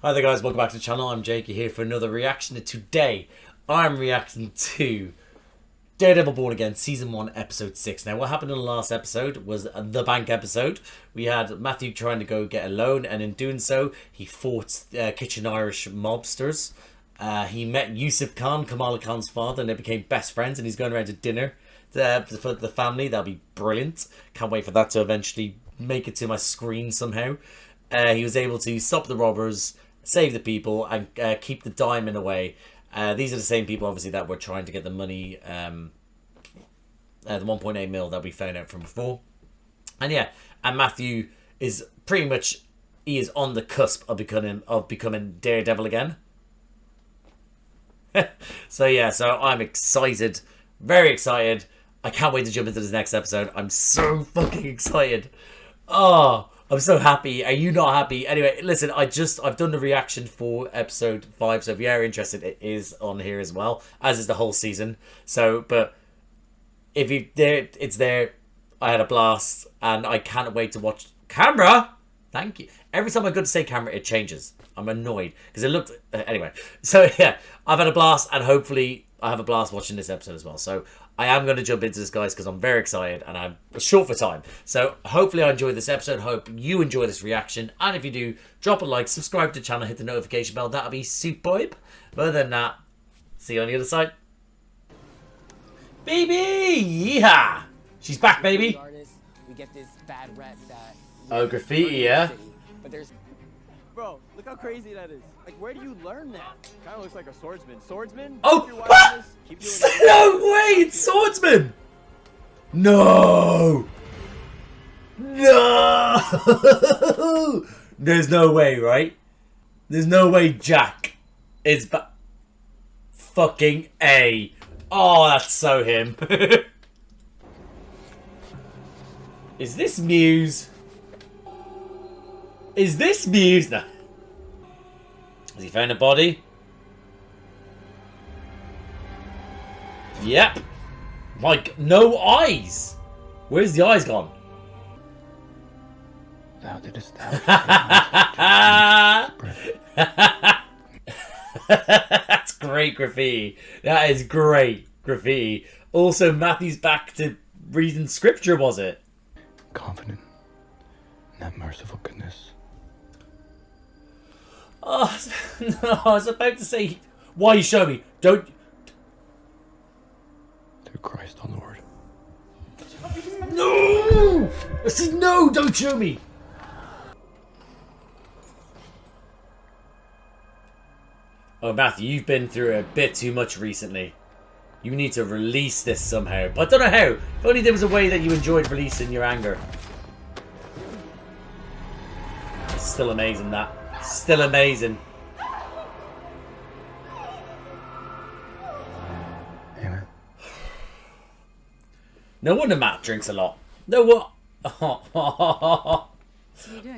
Hi there guys, welcome back to the channel. I'm Jakey here for another reaction. And today I'm reacting to Daredevil Born Again Season 1 Episode 6. Now what happened in the last episode was the bank episode. We had Matthew trying to go get a loan, and in doing so he fought kitchen Irish mobsters. He met Yusuf Khan, Kamala Khan's father, and they became best friends, and he's going around to dinner for the family. That'll be brilliant. Can't wait for that to eventually make it to my screen somehow. He was able to stop the robbers, save the people, and keep the diamond away. These are the same people, obviously, that were trying to get the money, the 1.8 mil that we found out from before. And yeah, and Matthew is pretty much, he is on the cusp of becoming Daredevil again. So yeah, so I'm excited, very excited. I can't wait to jump into this next episode. I'm so fucking excited. Oh, I'm so happy. Are you not happy? Anyway, listen, I've done the reaction for episode 5, so if you are interested, it is on here as well, as is the whole season. So, but if you there, it's there. I had a blast, and I can't wait to watch camera. Thank you. Every time I go to say camera, it changes. I'm annoyed because it looked anyway. So yeah, I've had a blast, and hopefully I have a blast watching this episode as well. So I am going to jump into this, guys, because I'm very excited and I'm short for time. So hopefully I enjoy this episode. Hope you enjoy this reaction. And if you do, drop a like, subscribe to the channel, hit the notification bell. That'll be superb. But other than that, see you on the other side. Baby! Yeehaw! She's back, baby. We get this bad rep that oh, graffiti, yeah? But there's... Bro, look how crazy that is. Like, where do you learn that? Kind of looks like a swordsman. Swordsman? Oh! No way! It's swordsman! No! No! There's no way, right? There's no way Jack is fucking A. Oh, that's so him. Is this Muse? Is this Muse? No. Has he found a body? Yep. Like, no eyes. Where's the eyes gone? Thou didst That's great graffiti. That is great graffiti. Also, Matthew's back to reading scripture, was it? confident in that merciful goodness. Oh, no, I was about to say, why you show me? Don't. Through Christ our Lord. No! I said no, don't show me! Oh, Matthew, you've been through a bit too much recently. You need to release this somehow. But I don't know how. If only there was a way that you enjoyed releasing your anger. It's still amazing, that. Still amazing. Amen. No wonder Matt drinks a lot. No what?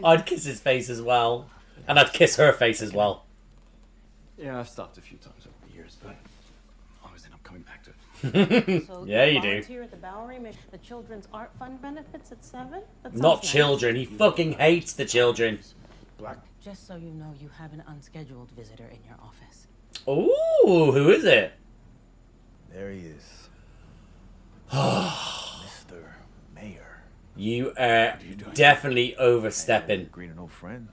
I'd kiss his face as well. And I'd kiss her face as well. Yeah, I've stopped a few times over the years, but I always end up coming back to it. So yeah, you do. Volunteer at the Bowery, the Children's Art Fund benefits at 7? Not children. He fucking hates the children. Black. Just so you know, you have an unscheduled visitor in your office. Ooh, who is it? There he is. Mr. Mayor. You are definitely overstepping. Green an old friend.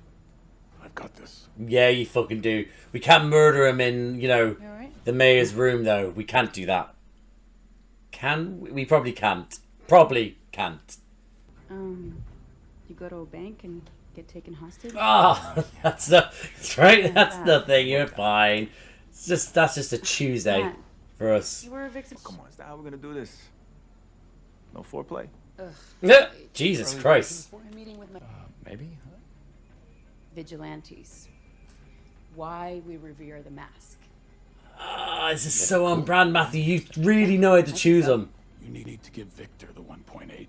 I've got this. Yeah, you fucking do. We can't murder him in, you know, You all right? the mayor's room, though. We can't do that. Can we? We probably can't. Probably can't. You go to a bank and get taken hostage? Oh, that's right. That's nothing. You're fine. It's just that's just a Tuesday Matt, for us. You were a victim. Come on, is that how we're gonna do this? No foreplay? Jesus Christ. I'm meeting with my Maybe? vigilantes. Why we revere the mask. Ah, this is so on brand, Matthew. You really know how to choose them. You need to give Victor the 1.8.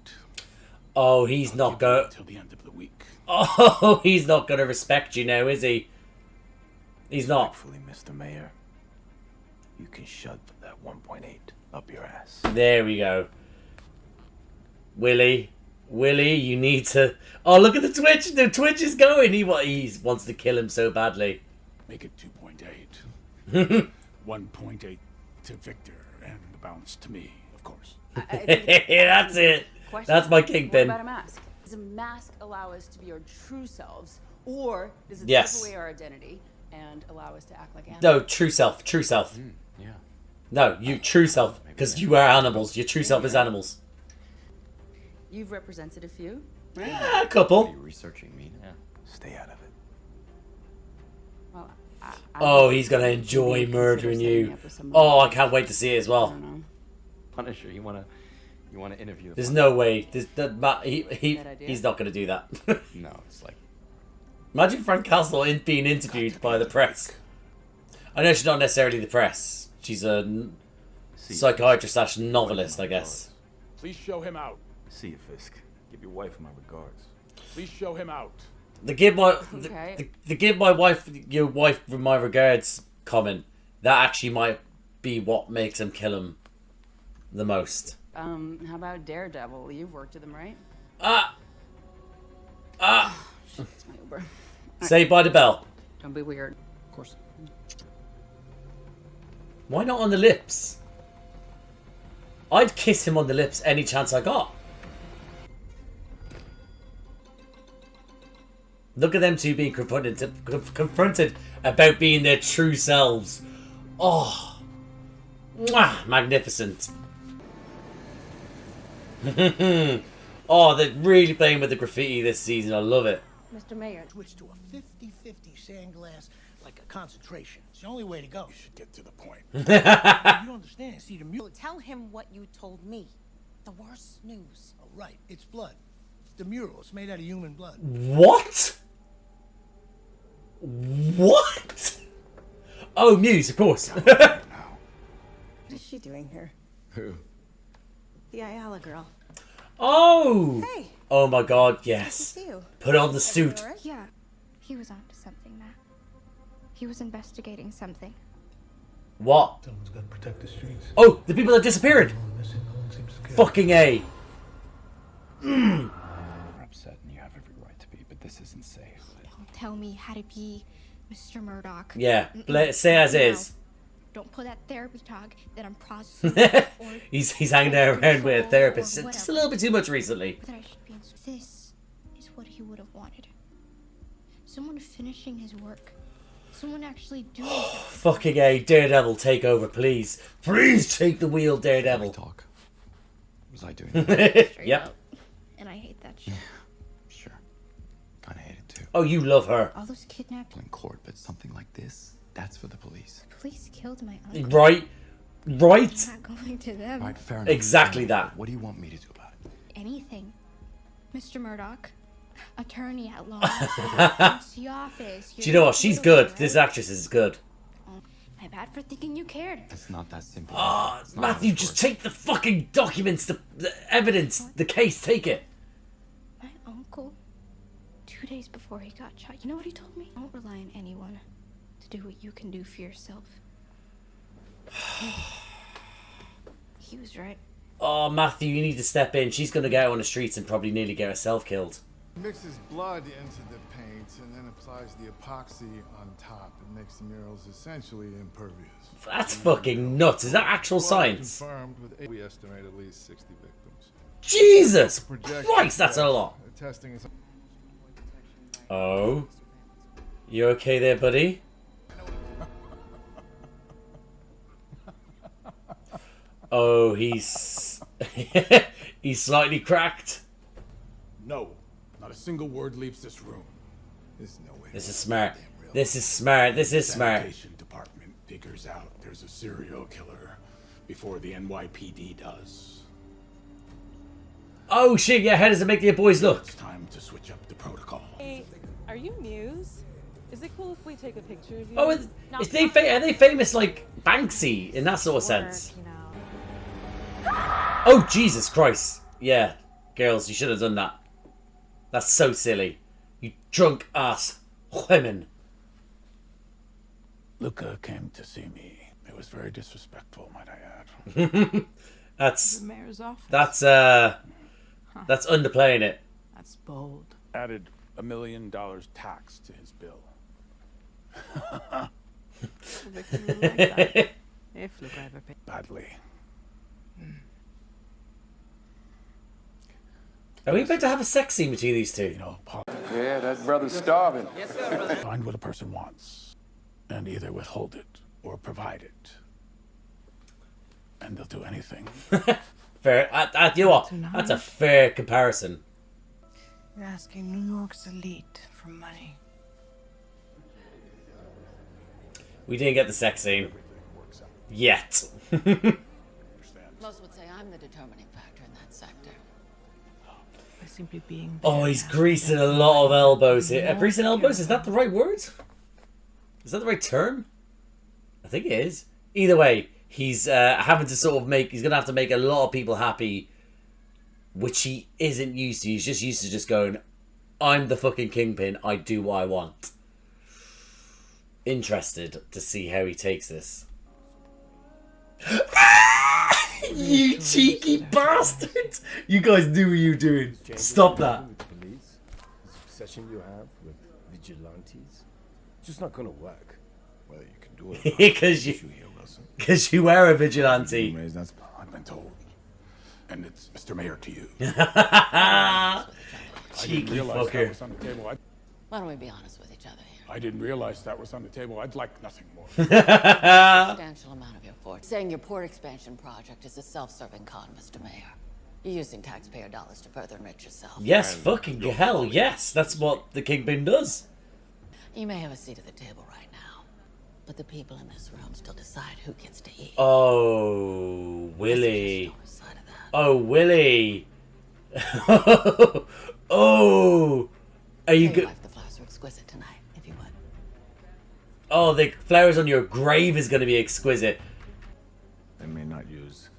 Oh, he's not going. Till the end of the week. Oh, he's not going to respect you now, is he? He's not. Respectfully, Mr. Mayor, you can shove that 1.8 up your ass. There we go. Willie, you need to... Oh, look at the Twitch. The Twitch is going. He wants to kill him so badly. Make it 2.8. 1.8 to Victor, and the balance to me, of course. That's it. Question? That's my What kingpin. about a mask? Does a mask allow us to be our true selves, or does it Yes. take away our identity and allow us to act like animals? No, true self. True self. Yeah. No, you true self. Because you are animals. Your true self is animals. You've represented a few, right? Yeah, a couple. You researching me now? Stay out of it. Well, Oh, he's gonna enjoy murdering you. Oh, I can't wait to see it as I well. don't know. Punisher, you wanna interview? the There's Punisher? no way. Bad idea. He's not gonna do that. No, it's like Imagine Frank Castle being interviewed by the press. I know she's not necessarily the press. She's a psychiatrist slash novelist, I guess. Please show him out. see you, Fisk. Give your wife my regards. Please show him out. The give my Okay. the give my wife your wife my regards comment. That actually might be what makes him kill him the most. How about Daredevil? You've worked with him, right? It's my Uber. Saved by the Bell. Don't be weird. Of course. Why not on the lips? I'd kiss him on the lips any chance I got. Look at them two being confronted about being their true selves. Oh, mwah, magnificent. Oh, they're really playing with the graffiti this season. I love it. Mr. Mayor. Switch to a 50-50 sandglass like a concentration. It's the only way to go. You should get to the point. You don't understand. See, the mural. Tell him what you told me. The worst news. Oh, right. It's blood. The mural. It's made out of human blood. What? What? Oh, Muse, of course. What is she doing here? Who? The Ayala girl. Oh. Hey. Oh my God, Nice to yes. see you. Put on the suit. All right? Yeah, he was onto something, Matt. He was investigating something. What? Someone's got to protect the streets. Oh, the people that disappeared. Missing. No one seems scared. Fucking A. You're upset and you have every right to be, but this isn't safe. Don't tell me how to be Mr. Murdoch. Yeah, say as is. Don't pull that therapy talk that I'm processing. or He's hanging out around with a therapist or just a little bit too much recently. that I should be in. This is what he would have wanted. Someone finishing his work. Someone actually doing something. Fucking A. Daredevil, take over, please. Please take the wheel, Daredevil. Talk. Was I doing that? Straight Yep. up. And I hate that shit. Sure. Kinda hate it too. Oh, you love her. All those kidnapped In court, but something like this, that's for the police. police killed my uncle. Right? Right? I'm not going to them. Right, fair enough. Exactly fair enough, that. but what do you want me to do about it? Anything. Mr. Murdoch, attorney at law, fancy office. Do you know what? She's good. This actress is good. My bad for thinking you cared. It's not that simple. Ah, It's not Matthew, how it just works. take the fucking documents, the evidence, the case, take it. My uncle, 2 days before he got shot, you know what he told me? Don't rely on anyone to do what you can do for yourself. He was right. Oh, Matthew, you need to step in. She's going to go out on the streets and probably nearly get herself killed. Mixes blood into the paint and then applies the epoxy on top. It makes the murals essentially impervious. That's fucking nuts. Is that actual Blood science? Confirmed with we estimate at least 60 victims. Jesus Projection Christ, that's a test. lot. Testing is Oh. You okay there, buddy? Oh, he's... he's slightly cracked. No, not a single word leaves this room. There's no way. This is smart. This is smart. This is smart. Sanitation department figures out there's a serial killer before the NYPD does. Oh shit, yeah, how does it make the boys look? It's time to switch up the protocol. Hey, are you Muse? Is it cool if we take a picture of you? Oh, are they famous like Banksy in that sort of sense? You know. Oh, Jesus Christ. Yeah, girls, you should have done that. That's so silly. You drunk ass women. Luca came to see me. It was very disrespectful, might I add. That's The mayor's office. that's underplaying it. That's bold. Added $1 million tax to his bill. Victor would like that. If Luca ever paid. Badly. Are we about to have a sex scene between these two? You know, Yeah, that brother's starving. find what a person wants and either withhold it or provide it. And they'll do anything. Fair. You know what? That's a fair comparison. You're asking New York's elite for money. We didn't get the sex scene. Yet. Most would say I'm the determining factor in that sector. By simply being. Oh, he's greasing a lot of elbows here. Greasing elbows? Is that the right word? Is that the right term? I think it is. Either way, he's having to sort of make... He's going to have to make a lot of people happy, which he isn't used to. He's just used to just going, I'm the fucking kingpin. I do what I want. Interested to see how he takes this. You cheeky bastards! You guys knew what you were doing. Stop that. Police, this obsession you have with vigilantes, it's just not gonna work. Well, you can do it. Because you are a vigilante. That's I've been told. And it's Mr. Mayor to you. Cheeky that fucker. was on the table. Why don't we be honest with each other here? I didn't realize that was on the table. I'd like nothing more. Substantial amount of your fortune. Saying your port expansion project is a self-serving con, Mr. Mayor. You're using taxpayer dollars to further enrich yourself. Yes, fucking hell, yes. That's what the kingpin does. You may have a seat at the table right now, but the people in this room still decide who gets to eat. Oh, Willie. Oh, Willie. Oh. Are you good? The flowers are exquisite tonight, if you would. Oh, the flowers on your grave is going to be exquisite. I may not use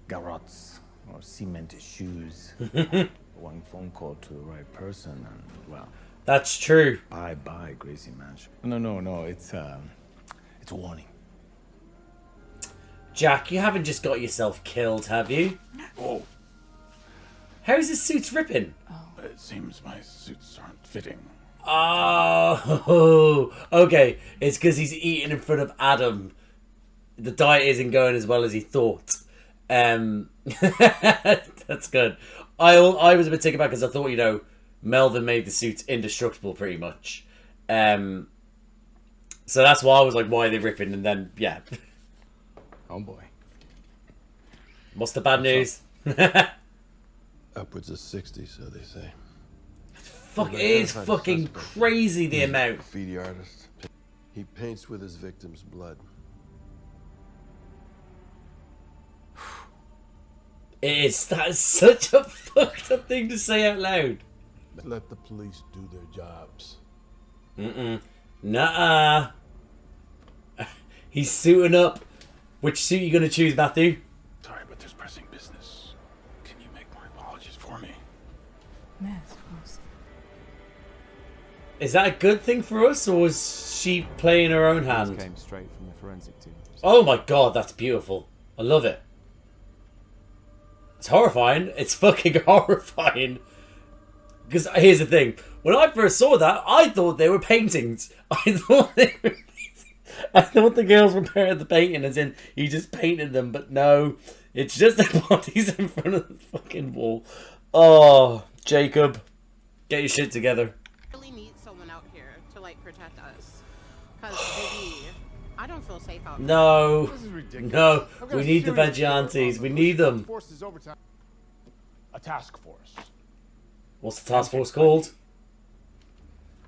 garrots or cemented shoes. One phone call to the right person, and well. That's true. Bye, Gracie Mansion. No. It's a warning. Jack, you haven't just got yourself killed, have you? Oh. How's his suits ripping? It seems my suits aren't fitting. Oh, okay. It's because he's eating in front of Adam. The diet isn't going as well as he thought. That's good. I was a bit taken back because I thought, Melvin made the suits indestructible pretty much. So that's why I was like, why are they ripping? And then, yeah. Oh boy. What's the bad news? Upwards of 60, so they say. Fuck, it is fucking crazy the amount. Graffiti artist. He paints with his victim's blood. That is such a fucked up thing to say out loud. Let the police do their jobs. Nuh-uh. He's suiting up. Which suit you gonna choose, Matthew? Sorry, but there's pressing business. Can you make my apologies for me? Yes, of course. Is that a good thing for us, or was she playing her own hand? Came straight from the forensic team. Oh my god, that's beautiful. I love it. It's horrifying. It's fucking horrifying. Because here's the thing. When I first saw that, I thought they were paintings. I thought the girls were part of the painting, as in he just painted them, but no. It's just their bodies in front of the fucking wall. Oh, Jacob. Get your shit together. Really need someone out here to protect us. Cause baby, I don't feel safe out here. No. This is ridiculous. No. We need the vigilantes. We need them. A task force. What's the task force called?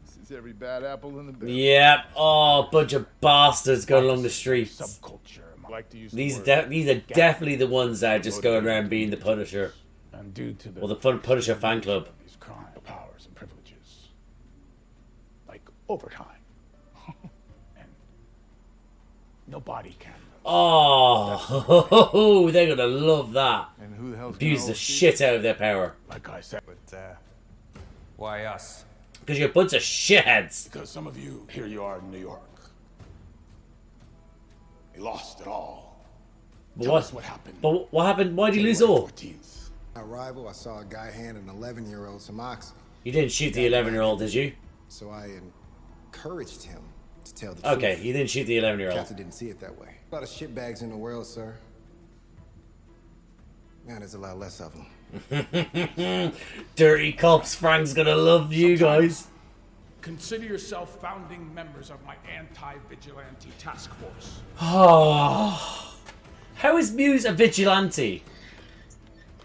This is every bad apple in the barrel. Yep. Oh, bunch of bastards going along the streets. Subculture. I like to use These are definitely the ones that are just going around being the Punisher. And due to the Or the Punisher fan club. These crime powers and privileges. Like overtime. And nobody can. Oh, they're gonna love that. And who the hell's Abuse the shit out of their power. Like I said. But, why us? Because you're a bunch of shitheads. Because some of you, here you are in New York. You lost it all. Tell us what happened. But what happened? Why did you lose all? Arrival, I saw a guy hand an 11-year-old some oxy. You didn't shoot the 11-year-old, did you? So I encouraged him To tell the truth. Okay, you didn't shoot the 11-year-old. Captain didn't see it that way. A lot of shitbags in the world, sir. Man, there's a lot less of them. Dirty cops. Frank's gonna love you guys. Consider yourself founding members of my anti-vigilante task force. Oh, how is Muse a vigilante?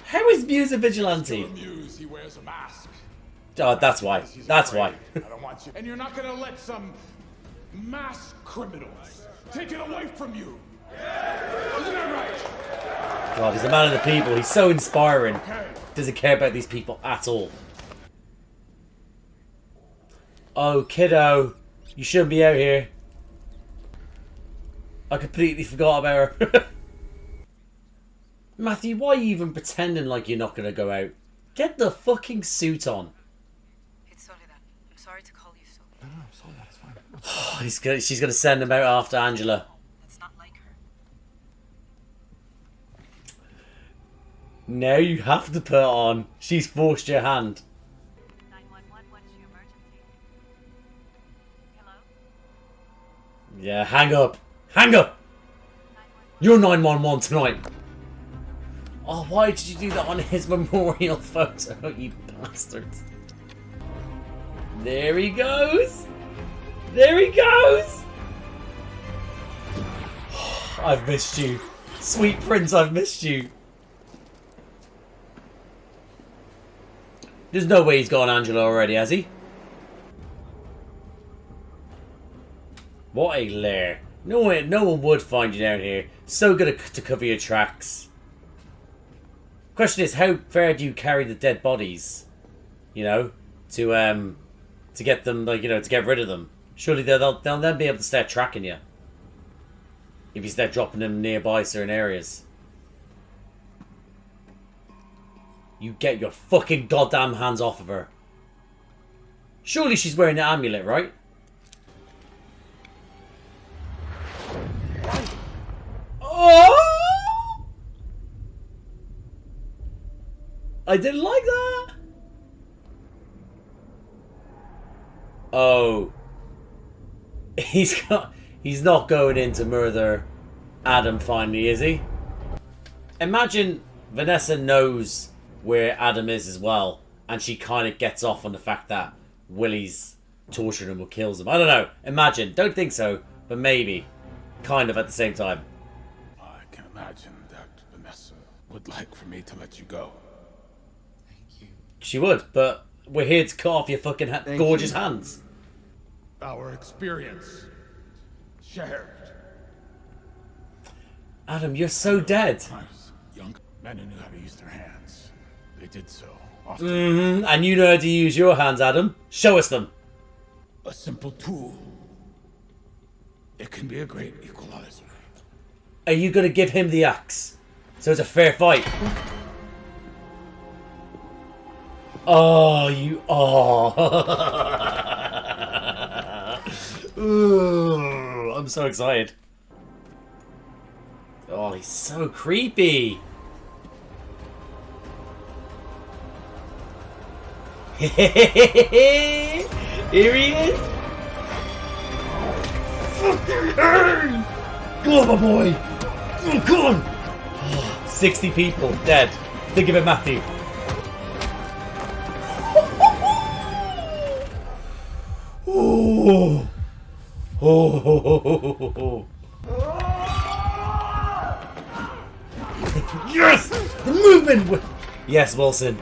How is Muse a vigilante? Muse, he wears a mask. Oh, that's why. That's why. I don't want you. And you're not gonna let some mass criminals take it away from you. Isn't that right? God, he's a man of the people. He's so inspiring. Doesn't care about these people at all. Oh, kiddo. You shouldn't be out here. I completely forgot about her. Matthew, why are you even pretending like you're not going to go out? Get the fucking suit on. It's Soledad. I'm sorry to call you Soledad. No, Soledad, it's fine. She's going to send him out after Angela. That's not like her. No, you have to put it on. She's forced your hand. 911, what's your emergency? Hello? Yeah, hang up. Hang up! You're 911 tonight. Oh, why did you do that on his memorial photo, you bastards? There he goes! There he goes! I've missed you. Sweet Prince, I've missed you. There's no way he's got Angela already, has he? What a lair. No one would find you down here. So good to cover your tracks. Question is, how far do you carry the dead bodies? You know, to get them, like, you know, to get rid of them. Surely they'll then be able to start tracking you. If you start dropping them nearby certain areas. You get your fucking goddamn hands off of her. Surely she's wearing the amulet, right? Oh! I didn't like that. Oh. He's not going in to murder Adam finally, is he? Imagine Vanessa knows where Adam is as well, and she kind of gets off on the fact that Willie's tortured him or kills him. I don't know. Imagine. Don't think so, but maybe. Kind of at the same time. I can imagine that Vanessa would like for me to let you go. She would, but we're here to cut off your fucking gorgeous hands. Our experience shared. Adam, you're so dead. I was young. Men who knew how to use their hands. They did so often. And you know how to use your hands, Adam. Show us them. A simple tool. It can be a great equalizer. Are you going to give him the axe? So it's a fair fight. Oh, you are. Ooh, I'm so excited. Oh, he's so creepy. Here he is. Go on, my boy. Oh, go on. 60 people dead. Think of it, Matthew. Oh. Oh. Yes! The movement! Yes, Wilson.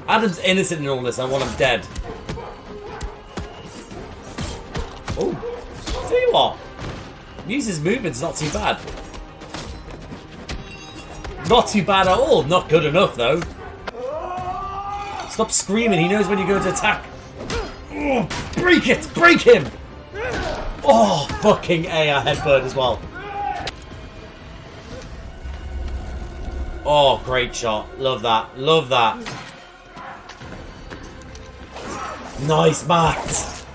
Adam's innocent in all this. I want him dead. Oh. Tell you what. Muse's movement's not too bad. Not too bad at all. Not good enough, though. Stop screaming. He knows when you're going to attack. Oh, break it! Break him! Oh, fucking A, I headbutt as well. Oh, great shot. Love that. Love that. Nice, Matt.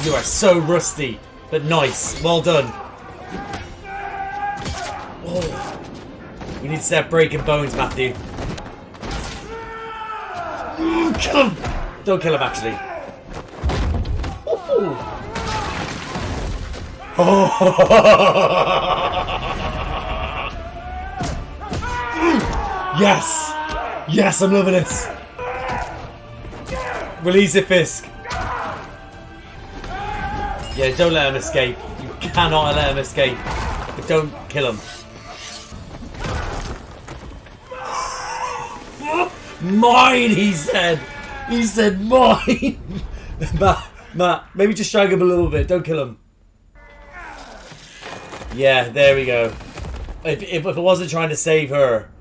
You are so rusty, but nice. Well done. Oh. We need to start breaking bones, Matthew. Kill him. Don't kill him, actually. Ooh. Yes! Yes, I'm loving it! Release it, Fisk! Yeah, don't let him escape. You cannot let him escape. But don't kill him. Mine, he said! He said mine! Matt, maybe just drag him a little bit. Don't kill him. Yeah, there we go. If it wasn't trying to save her,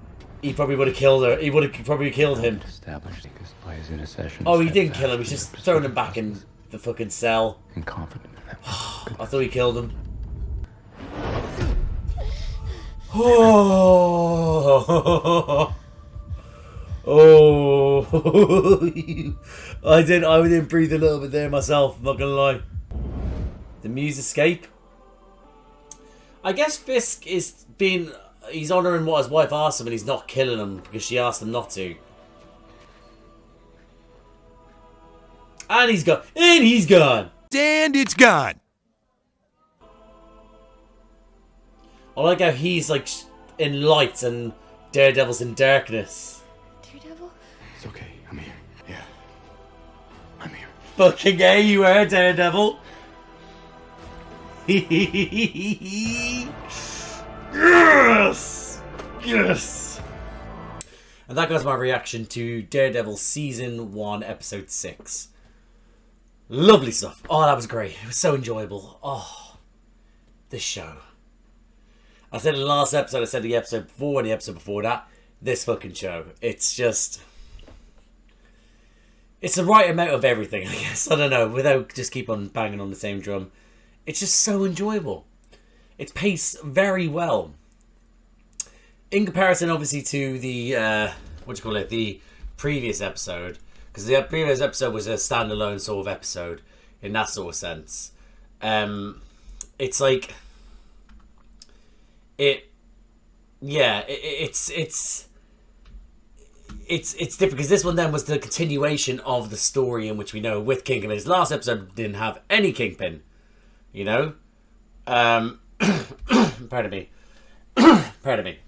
he probably would have killed her. He would have probably killed him. Established because plays in a session. Oh, he didn't kill him. He's just throwing him back in the fucking cell. And confident in that. I thought he killed him. Oh. Oh. I didn't breathe a little bit there myself, I'm not gonna lie. The Muse escape. I guess Fisk is he's honouring what his wife asked him and he's not killing him because she asked him not to. And he's gone. And he's gone. And it's gone. I like how he's like in light and Daredevil's in darkness. Daredevil? It's okay. I'm here. Yeah. I'm here. Fucking A, you are, Daredevil. Yes! Yes! And that goes my reaction to Daredevil Season 1, Episode 6. Lovely stuff. Oh, that was great. It was so enjoyable. Oh, this show. I said in the last episode, I said the episode before and the episode before that, this fucking show. It's just... It's the right amount of everything, I guess. I don't know, without just keep on banging on the same drum. It's just so enjoyable. It's paced very well. In comparison, obviously, to the, the previous episode. Because the previous episode was a standalone sort of episode, in that sort of sense. It's like... It's different because this one then was the continuation of the story in which we know with Kingpin. His last episode didn't have any Kingpin, you know. Pardon me, pardon me.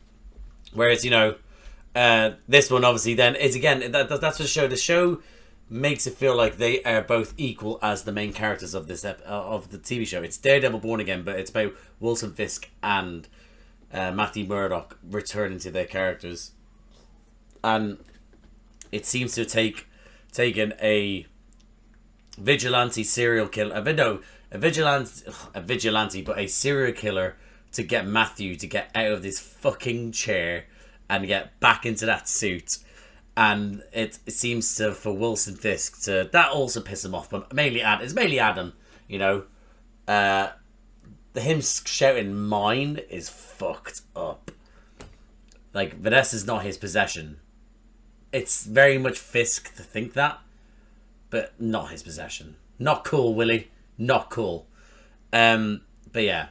Whereas this one obviously then is again that's what the show. The show makes it feel like they are both equal as the main characters of this of the TV show. It's Daredevil Born Again, but it's about Wilson Fisk and Matthew Murdock returning to their characters, and it seems to have taken a vigilante serial killer, a vigilante, but a serial killer to get Matthew to get out of this fucking chair and get back into that suit, and it seems to for Wilson Fisk to that also piss him off, but it's mainly Adam, him shouting mine is fucked up. Like, Vanessa's not his possession. It's very much Fisk to think that, but not his possession. Not cool, Willie. Not cool. But yeah.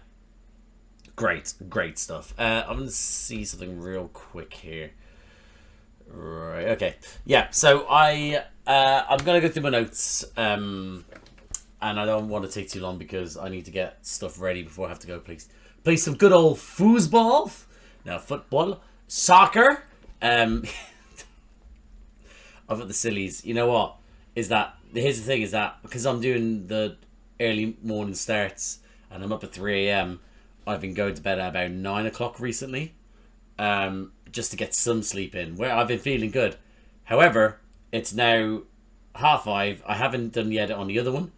Great stuff. I'm going to see something real quick here. Right, okay. Yeah, so I'm going to go through my notes. And I don't want to take too long because I need to get stuff ready before I have to go play some good old foosball. No, football. Soccer. I've got the sillies. You know what? Here's the thing is that because I'm doing the early morning starts and I'm up at 3 a.m, I've been going to bed at about 9 o'clock recently. Just to get some sleep in. Where I've been feeling good. However, it's now 5:30. I haven't done the edit on the other one.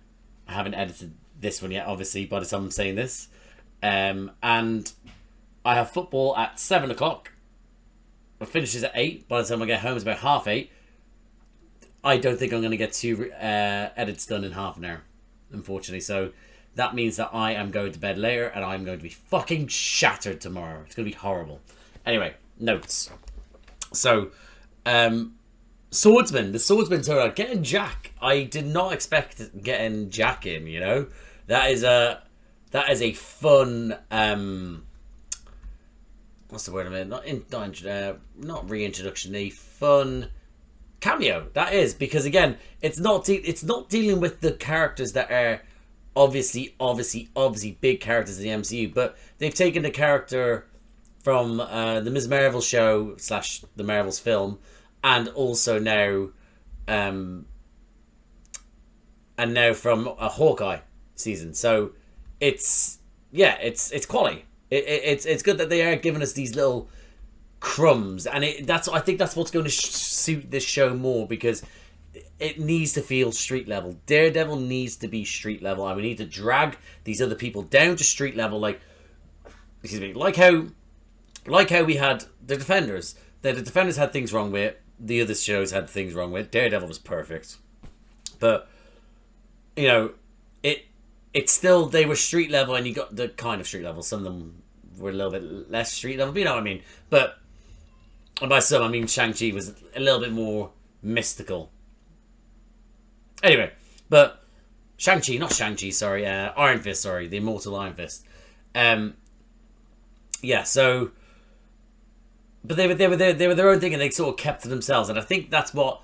I haven't edited this one yet, obviously, by the time I'm saying this. And I have football at 7 o'clock. It finishes at 8. By the time I get home, it's about 8:30. I don't think I'm going to get 2 edits done in half an hour, unfortunately. So that means that I am going to bed later and I'm going to be fucking shattered tomorrow. It's going to be horrible. Anyway, notes. So, Swordsman. The Swordsman tour. Getting Jack. I did not expect getting Jack in, you know. That is a fun what's the word I mean? Not reintroduction, a fun cameo. That is, because again, it's not dealing with the characters that are obviously big characters in the MCU, but they've taken the character from the Ms. Marvel show / the Marvels film, and also now from a Hawkeye season. So it's quality. It's good that they are giving us these little crumbs, and I think that's what's going to suit this show more, because it needs to feel street level. Daredevil needs to be street level, and we need to drag these other people down to street level, like how we had the Defenders. The Defenders had things wrong with it. The other shows had things wrong with it. Daredevil was perfect, but you know, it's still, they were street level, and you got the kind of street level. Some of them were a little bit less street level, but you know what I mean. But and by some, I mean Shang-Chi was a little bit more mystical. Anyway, but Shang-Chi, sorry, Iron Fist, sorry, the Immortal Iron Fist. Yeah, so, but they were their own thing, and they sort of kept to themselves, and I think that's what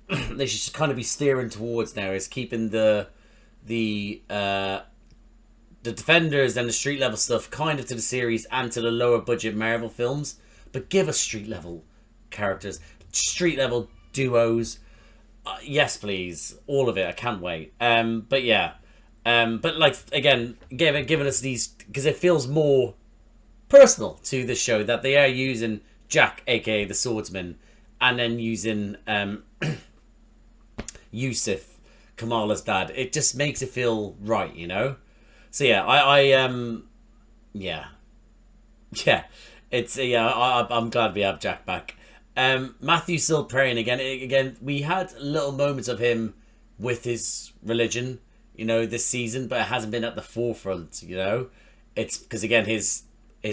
they should kind of be steering towards now, is keeping the Defenders and the street level stuff kind of to the series and to the lower budget Marvel films, but give us street level characters, street level duos. Yes, please, all of it. I can't wait. But yeah, but like again, giving us these, because it feels more personal to the show that they are using Jack, aka the Swordsman, and then using Yusuf, Kamala's dad. It just makes it feel right, you know. So yeah, I'm glad we have Jack back. Matthew's still praying again. We had little moments of him with his religion, you know, this season, but it hasn't been at the forefront, you know. It's because again his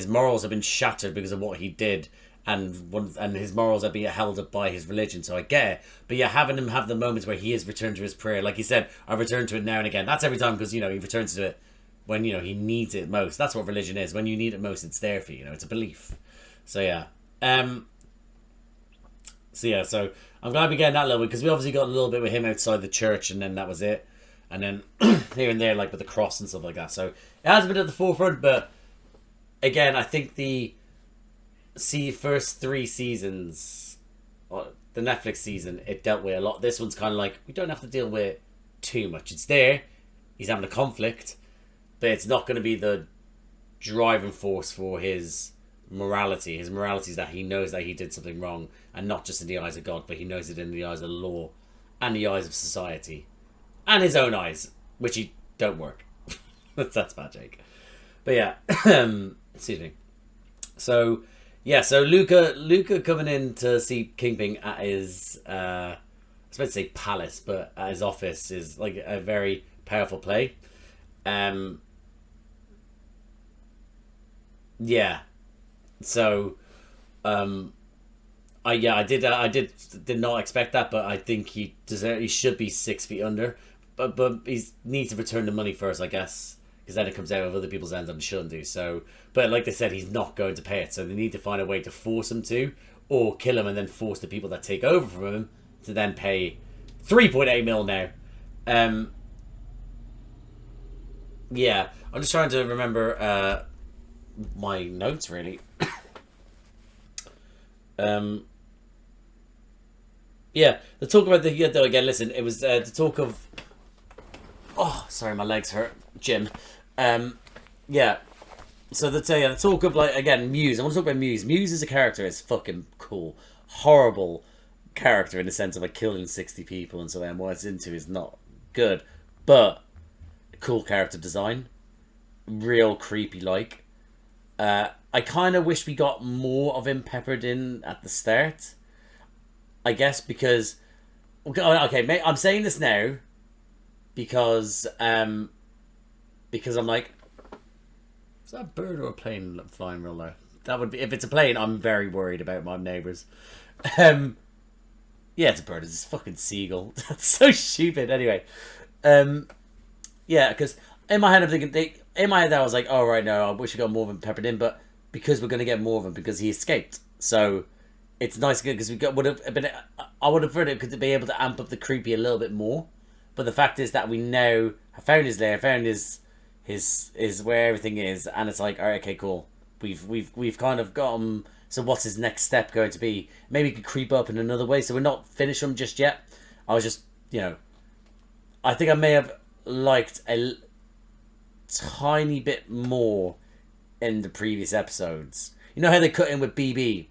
morals have been shattered because of what he did, and his morals are being held up by his religion. So I get it, but yeah, having him have the moments where he is returned to his prayer, like he said, I return to it now and again. That's every time, because you know he returns to it when you know he needs it most. That's what religion is. When you need it most, it's there for you. You know, it's a belief. So yeah. So I'm glad we get that little bit, because we obviously got a little bit with him outside the church, and then that was it. And then here and there, like with the cross and stuff like that. So it hasn't been at the forefront, but again, I think the first 3 seasons, or the Netflix season, it dealt with a lot. This one's kind of like, we don't have to deal with too much. It's there. He's having a conflict, but it's not going to be the driving force for his morality. His morality is that he knows that he did something wrong, and not just in the eyes of God, but he knows it in the eyes of the law and the eyes of society and his own eyes, which he don't work. That's bad, Jake. But yeah, excuse me. So yeah, so Luca coming in to see Kingpin at his I was about to say palace, but at his office is like a very powerful play. Yeah. So, I did not expect that, but I think he should be 6 feet under, but he needs to return the money first, I guess, because then it comes out of other people's hands and shouldn't do. So, but like they said, he's not going to pay it, so they need to find a way to force him to, or kill him and then force the people that take over from him to then pay 3.8 mil now. Yeah, I'm just trying to remember my notes really. Yeah, the talk about though again. Listen, it was the talk of. Oh, sorry, my legs hurt. Jim. Yeah. So the talk of like again Muse. I want to talk about Muse. Muse as a character is fucking cool. Horrible character in the sense of like killing 60 people and so on. What it's into is not good, but cool character design. Real creepy like. I kind of wish we got more of him peppered in at the start. I guess because... Okay, I'm saying this now because I'm like... Is that a bird or a plane flying real low? That would be... If it's a plane, I'm very worried about my neighbours. Yeah, it's a bird. It's a fucking seagull. That's so stupid. Anyway. Yeah, because in my head I'm thinking... In my head I was like, oh, right, no, I wish we got more of him peppered in, but because we're going to get more of him because he escaped. So it's nice because I would have preferred it to be able to amp up the creepy a little bit more. But the fact is that we now have found his lair, found his where everything is, and it's like, all right, okay, cool. We've kind of got him. So what's his next step going to be? Maybe he could creep up in another way. So we're not finished him just yet. I was just, you know, I think I may have liked a tiny bit more in the previous episodes. You know how they cut in with BB,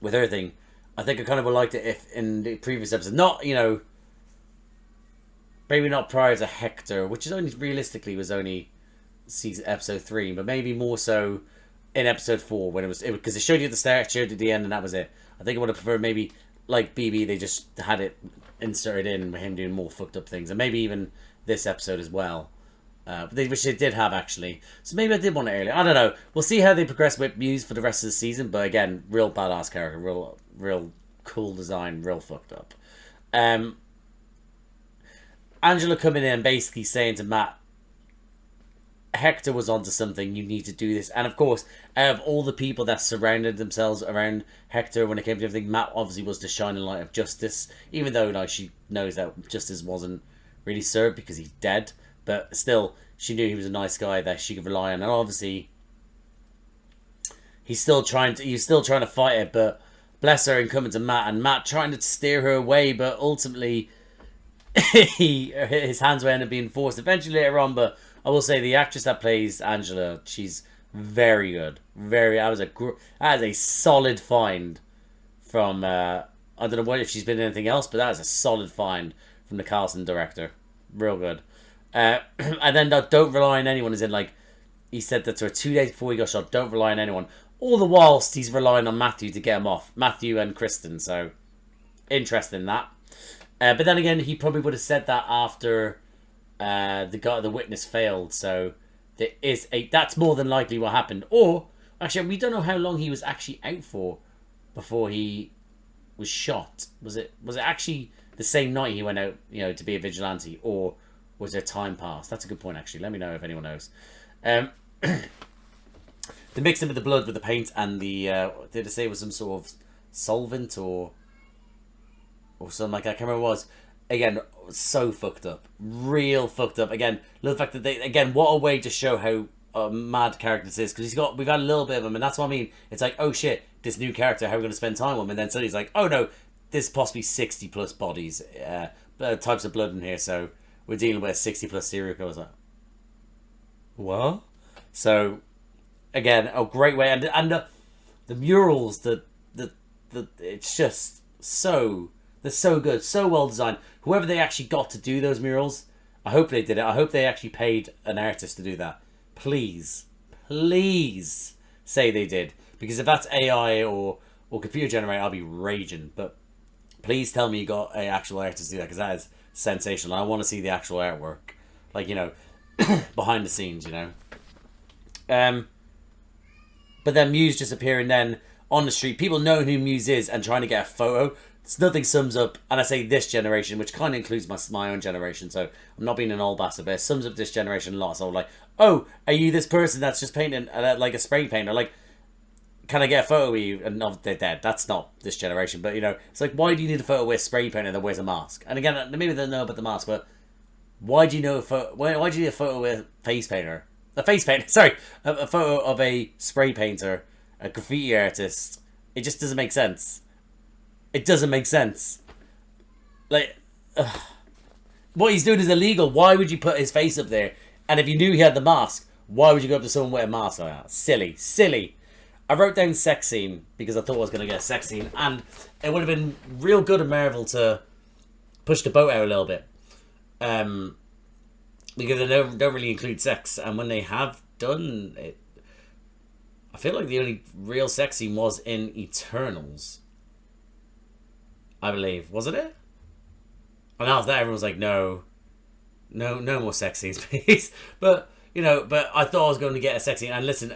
with her thing? I think I kind of would liked it if in the previous episode, not, you know, maybe not prior to Hector, which is only realistically was only episode 3, but maybe more so in episode 4 when it was because it showed you at the start, showed you at the end, and that was it. I think I would have preferred maybe like BB, they just had it inserted in with him doing more fucked up things, and maybe even this episode as well. Which they did have actually. So maybe I did want it earlier. I don't know. We'll see how they progress with Muse for the rest of the season. But again, real badass character, real cool design, real fucked up. Angela coming in basically saying to Matt, Hector was onto something, you need to do this. And of course, out of all the people that surrounded themselves around Hector when it came to everything, Matt obviously was the shining light of justice. Even though like she knows that justice wasn't really served because he's dead. But still, she knew he was a nice guy that she could rely on. And obviously, he's still trying to fight it. But bless her, and coming to Matt, and Matt trying to steer her away. But ultimately, his hands were end up being forced eventually later on. But I will say the actress that plays Angela, she's very good. That is a solid find from. I don't know if she's been in anything else, but that is a solid find from the casting director. Real good. And then don't rely on anyone, as in like he said that to her 2 days before he got shot, don't rely on anyone. All the whilst he's relying on Matthew to get him off. Matthew and Kristen, so interesting in that. But then again, he probably would have said that after the witness failed, so that's more than likely what happened. Or actually, we don't know how long he was actually out for before he was shot. Was it actually the same night he went out, you know, to be a vigilante, or was there time passed? That's a good point, actually. Let me know if anyone knows. They mixed in with the blood, with the paint, and the... did they say it was some sort of solvent or something like that? I can't remember what it was. Again, so fucked up. Real fucked up. Again, the fact that they... Again, what a way to show how mad character this is. Because we've had a little bit of him, and that's what I mean. It's like, oh shit, this new character, how are we going to spend time with him? And then suddenly it's like, oh no, there's possibly 60 plus bodies, types of blood in here, so... We're dealing with 60 plus serial killers. Like, what? So, again, a great way, and the murals, it's just they're so good, so well designed. Whoever they actually got to do those murals, I hope they did it. I hope they actually paid an artist to do that. Please say they did, because if that's AI or computer generated, I'll be raging. But please tell me you got an actual artist to do that, because that is sensational. I want to see the actual artwork, like, you know, behind the scenes, you know. But then Muse just appearing then on the street, people knowing who Muse is and trying to get a photo. It's nothing sums up, and I say this generation, which kind of includes my own generation, so I'm not being an old bastard, but it sums up this generation a lot. So I'm like, oh, are you this person that's just painting like a spray paint, or like, can I get a photo of you? And no, they're dead. That's not this generation. But, you know, it's like, why do you need a photo with spray paint and then wears a mask? And again, maybe they know about the mask, but why do you know why do you need a photo with a face painter? A face painter, sorry. A photo of a spray painter, a graffiti artist. It just doesn't make sense. It doesn't make sense. Like, what he's doing is illegal. Why would you put his face up there? And if you knew he had the mask, why would you go up to someone with a mask like that? Silly. I wrote down sex scene because I thought I was going to get a sex scene, and it would have been real good of Marvel to push the boat out a little bit, because they don't really include sex, and when they have done it, I feel like the only real sex scene was in Eternals, I believe. Wasn't it? And after that, everyone was like, no more sex scenes, please. But, you know, I thought I was going to get a sex scene, and listen...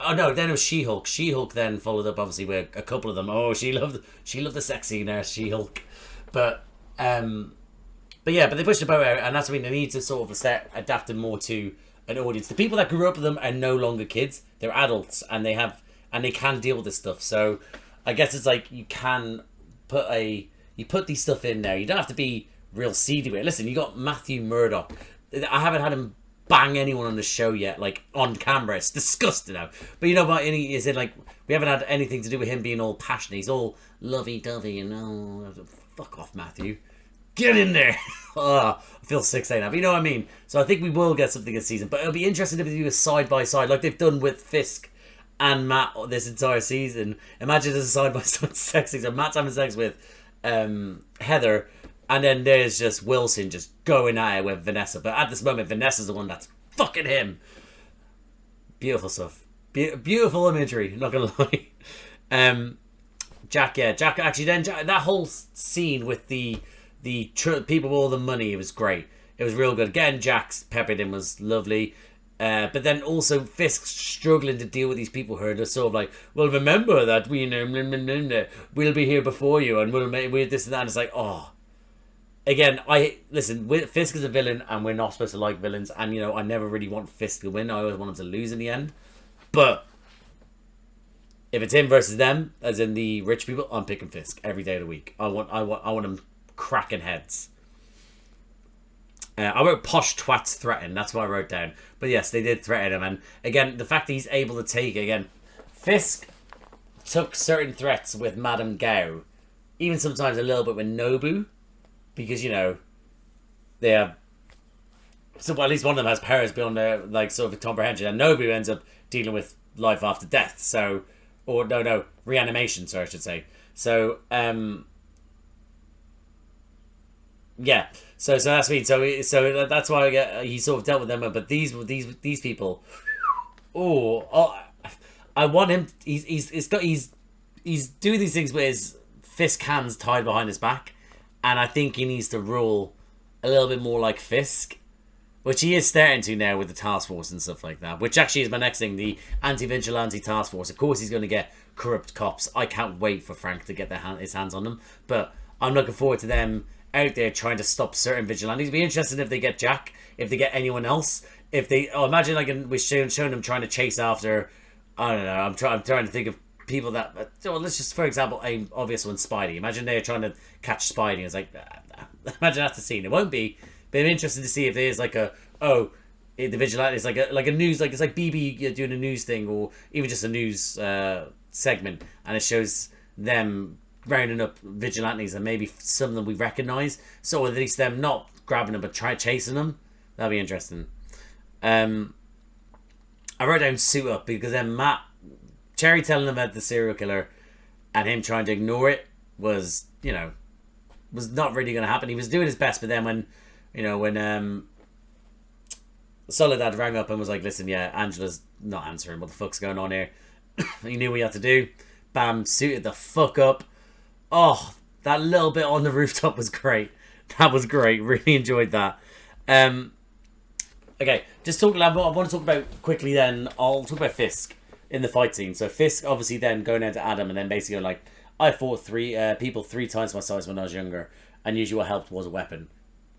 Oh no, then it was She-Hulk. She-Hulk then followed up obviously with a couple of them. Oh, she loved the sexy nurse She-Hulk. But they pushed the boat out, and that's when they need to sort of start adapting more to an audience. The people that grew up with them are no longer kids; they're adults, and they can deal with this stuff. So I guess it's like you put these stuff in there. You don't have to be real seedy way. Listen, you got Matthew Murdoch. I haven't had him bang anyone on the show yet, like on camera. It's disgusting now. But you know what? Is it like we haven't had anything to do with him being all passionate? He's all lovey-dovey and fuck off, Matthew. Get in there. I feel sick saying that, but you know what I mean. So I think we will get something this season. But it'll be interesting if they do a side by side, like they've done with Fisk and Matt this entire season. Imagine there's a side by side sex scene. So Matt's having sex with Heather. And then there's just Wilson just going at it with Vanessa. But at this moment, Vanessa's the one that's fucking him. Beautiful stuff. Beautiful imagery, not gonna lie. Jack actually then, that whole scene with the people with all the money, it was great. It was real good. Again, Jack's peppered in was lovely. But then also Fisk struggling to deal with these people who are just sort of like, well, remember that we we'll be here before you and we'll this and that. And it's like, oh. Again, listen, Fisk is a villain and we're not supposed to like villains. And, you know, I never really want Fisk to win. I always want him to lose in the end. But if it's him versus them, as in the rich people, I'm picking Fisk every day of the week. I want him cracking heads. I wrote posh twats threaten. That's what I wrote down. But yes, they did threaten him. And again, the fact that he's able to take, again, Fisk took certain threats with Madame Gao. Even sometimes a little bit with Nobu. Because, you know, they have... So well, at least one of them has powers beyond their, like, sort of comprehension. And Nobu ends up dealing with life after death. So... Or, no, reanimation, sorry, I should say. So, yeah. So that's me. So that's why he sort of dealt with them. But these people... Oh, I want him... He's doing these things with his Fisk hands tied behind his back. And I think he needs to rule a little bit more like Fisk. Which he is starting to now with the task force and stuff like that. Which actually is my next thing. The anti-vigilante task force. Of course he's going to get corrupt cops. I can't wait for Frank to get his hands on them. But I'm looking forward to them out there trying to stop certain vigilantes. It'd be interesting if they get Jack. If they get anyone else. If they... Oh, imagine like we're showing them trying to chase after... I don't know. I'm trying to think of people that... Well, let's just, for example, an obvious one, Spidey. Imagine they're trying to catch Spidey. It's like... Imagine that's the scene. It won't be... But I'm interested to see if there's like the vigilante is like a news, like it's like BB doing a news thing or even just a news segment, and it shows them rounding up vigilantes and maybe some of them we recognise. So at least them not grabbing them but try chasing them. That'd be interesting. I wrote down suit up because then Cherry telling him about the serial killer and him trying to ignore it was not really going to happen. He was doing his best, but then when Soledad rang up and was like, listen, yeah, Angela's not answering. What the fuck's going on here? He knew what he had to do. Bam, suited the fuck up. Oh, that little bit on the rooftop was great. That was great. Really enjoyed that. Okay, I want to talk about quickly then, I'll talk about Fisk in the fight scene. So Fisk obviously then going down to Adam and then basically like, I fought people 3 times my size when I was younger and usually what helped was a weapon.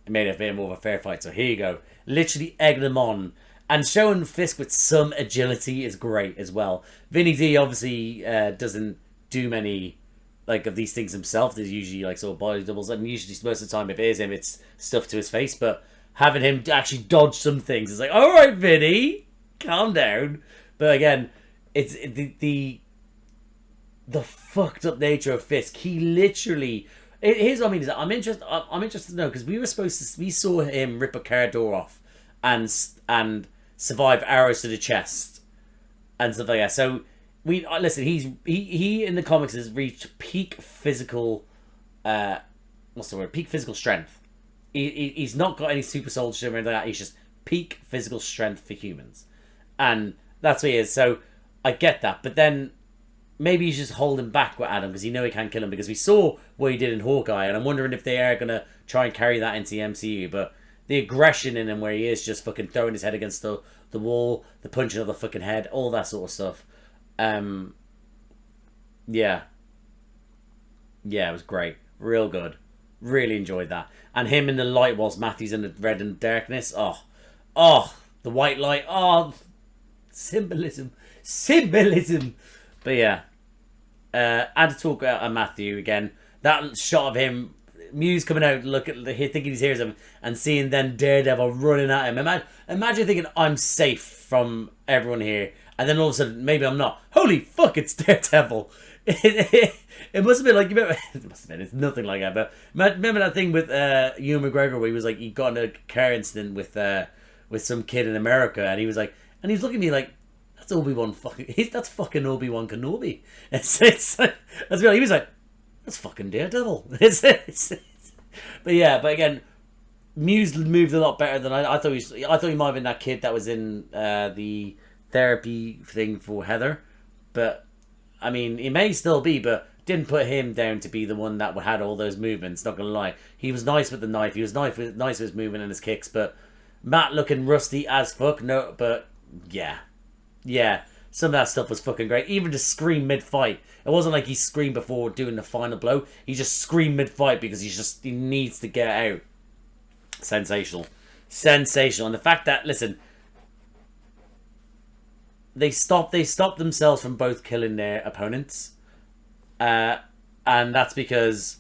It made it a bit more of a fair fight. So here you go. Literally egging them on. And showing Fisk with some agility is great as well. Vinny D obviously doesn't do many of these things himself. There's usually like sort of body doubles. And usually most of the time if it is him, it's stuff to his face. But having him actually dodge some things, it's like, alright Vinny, calm down. But again, it's the fucked up nature of Fisk. He literally... Here's what I mean is that I'm interested to know because we saw him rip a car door off and survive arrows to the chest and stuff like that. So listen, he in the comics has reached peak physical peak physical strength. He's not got any super soldier or anything like that. He's just peak physical strength for humans, and that's what he is. So I get that, but then. Maybe he's just holding back with Adam because he can't kill him because we saw what he did in Hawkeye and I'm wondering if they are going to try and carry that into the MCU. But the aggression in him where he is just fucking throwing his head against the wall, the punching of the fucking head, all that sort of stuff. Yeah, it was great. Real good. Really enjoyed that. And him in the light whilst Matthew's in the red and darkness. Oh, the white light. Oh, symbolism. But yeah, I had to talk about Matthew again. That shot of him Muse coming out, thinking he's hears him, and seeing then Daredevil running at him. Imagine thinking I'm safe from everyone here, and then all of a sudden maybe I'm not. Holy fuck! It's Daredevil. It must have been like you remember. It must have been. It's nothing like that. But remember that thing with Ewan McGregor where he was like he got in a car incident with some kid in America, and he was like, and he's looking at me like. That's Obi-Wan that's fucking Obi-Wan Kenobi. That's real. He was like, that's fucking Daredevil. But again, Muse moved a lot better than I thought. I thought he might have been that kid that was in the therapy thing for Heather. But I mean, he may still be, but didn't put him down to be the one that had all those movements. Not gonna lie, he was nice with the knife. He was nice with his movement and his kicks. But Matt looking rusty as fuck. No, but yeah. Yeah, some of that stuff was fucking great. Even to scream mid-fight. It wasn't like he screamed before doing the final blow. He just screamed mid-fight because he needs to get out. Sensational. Sensational. And the fact that, listen, they stopped themselves from both killing their opponents. And that's because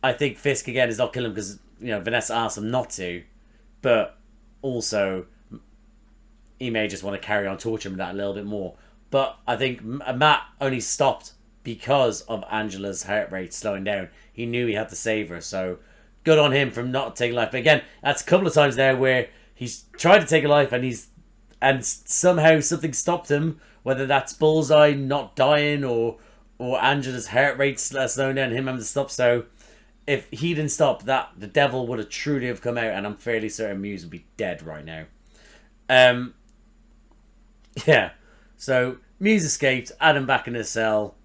I think Fisk, again, is not killing him because, Vanessa asked him not to. But also... he may just want to carry on torturing that a little bit more. But I think Matt only stopped because of Angela's heart rate slowing down. He knew he had to save her. So good on him from not taking life. But again, that's a couple of times there where he's tried to take a life and somehow something stopped him. Whether that's Bullseye not dying or Angela's heart rate slowing down, him having to stop. So if he didn't stop that, the devil would have truly have come out. And I'm fairly certain Muse would be dead right now. Yeah, so Muse escaped, Adam back in his cell.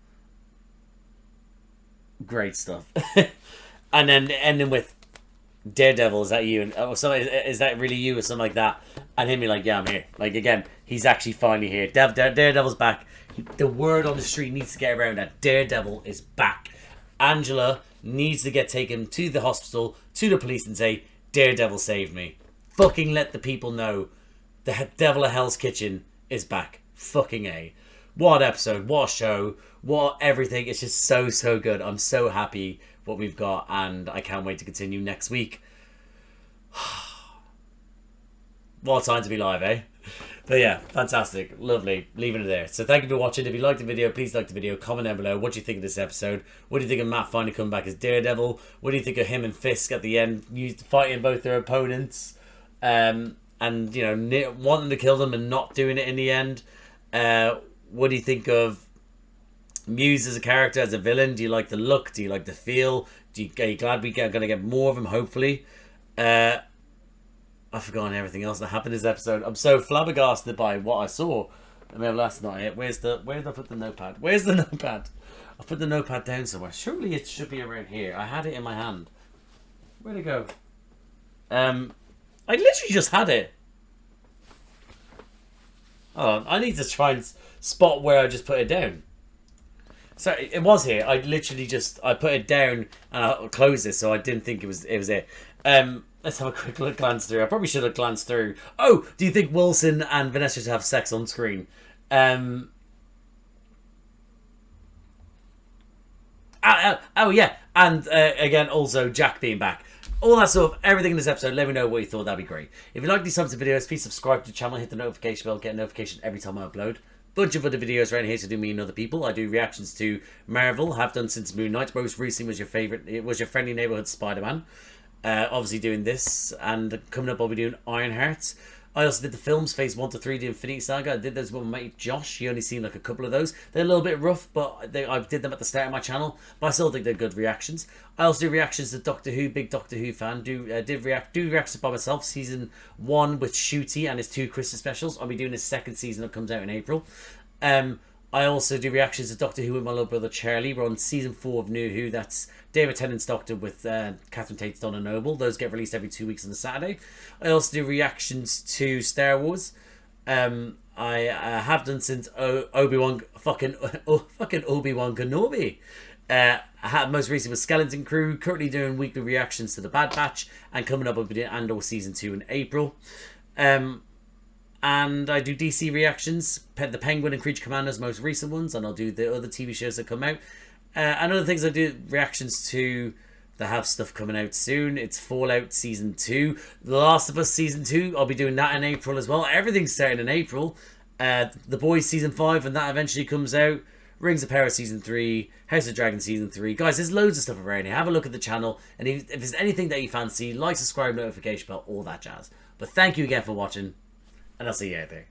Great stuff. And then ending with Daredevil, is that you? And is that really you or something like that? And him be like, yeah, I'm here. Like, again, he's actually finally here. Daredevil's back. The word on the street needs to get around that Daredevil is back. Angela needs to get taken to the hospital, to the police and say, Daredevil saved me. Fucking let the people know the Devil of Hell's Kitchen is back. Fucking A. What episode, what show, what everything. It's just so good. I'm so happy what we've got, and I can't wait to continue next week. What a time to be live, eh? But yeah, fantastic. Lovely. Leaving it there. So thank you for watching. If you liked the video, please like the video. Comment down below. What do you think of this episode? What do you think of Matt finally coming back as Daredevil? What do you think of him and Fisk at the end, fighting both their opponents? And, wanting to kill them and not doing it in the end. What do you think of Muse as a character, as a villain? Do you like the look? Do you like the feel? Are you glad we're going to get more of him, hopefully? I've forgotten everything else that happened in this episode. I'm so flabbergasted by what I saw. I mean, last night. Where did I put the notepad? Where's the notepad? I put the notepad down somewhere. Surely it should be around here. I had it in my hand. Where'd it go? I literally just had it. Hold on, I need to try and spot where I just put it down. So it was here. I literally I put it down and I closed it, so I didn't think it was it. Let's have a quick glance through. I probably should have glanced through. Oh, do you think Wilson and Vanessa should have sex on screen? Oh yeah, and again, also Jack being back. All that sort of everything in this episode. Let me know what you thought. That'd be great. If you like these types of videos, please subscribe to the channel, hit the notification bell, get a notification every time I upload. Bunch of other videos around here to do me and other people. I do reactions to Marvel, have done since Moon Knight. Most recently was your favorite. It was your friendly neighborhood Spider-Man. Obviously doing this, and coming up I'll be doing Ironheart. I also did the films, Phase 1 to 3, the Infinity Saga. I did those with my mate Josh. You only seen like a couple of those. They're a little bit rough, but I did them at the start of my channel. But I still think they're good reactions. I also do reactions to Doctor Who, big Doctor Who fan. Do reactions by myself. Season 1 with Shooty and his 2 Christmas specials. I'll be doing his second season that comes out in April. I also do reactions to Doctor Who with my little brother Charlie. We're on season 4 of New Who. That's David Tennant's Doctor with Catherine Tate's Donna Noble. Those get released every 2 weeks on a Saturday. I also do reactions to Star Wars. I have done since Obi-Wan fucking Obi-Wan Kenobi. Most recently with Skeleton Crew. Currently doing weekly reactions to The Bad Batch, and coming up I'll be doing Andor season 2 in April. And I do DC reactions, the Penguin and Creature Commandos, most recent ones, and I'll do the other TV shows that come out. And other things I do reactions to They have stuff coming out soon. It's Fallout Season 2. The Last of Us Season 2. I'll be doing that in April as well. Everything's starting in April. The Boys Season 5, and that eventually comes out. Rings of Power Season 3. House of Dragon Season 3. Guys, there's loads of stuff around here. Have a look at the channel. And if there's anything that you fancy, like, subscribe, notification bell, all that jazz. But thank you again for watching. And I'll see you out there.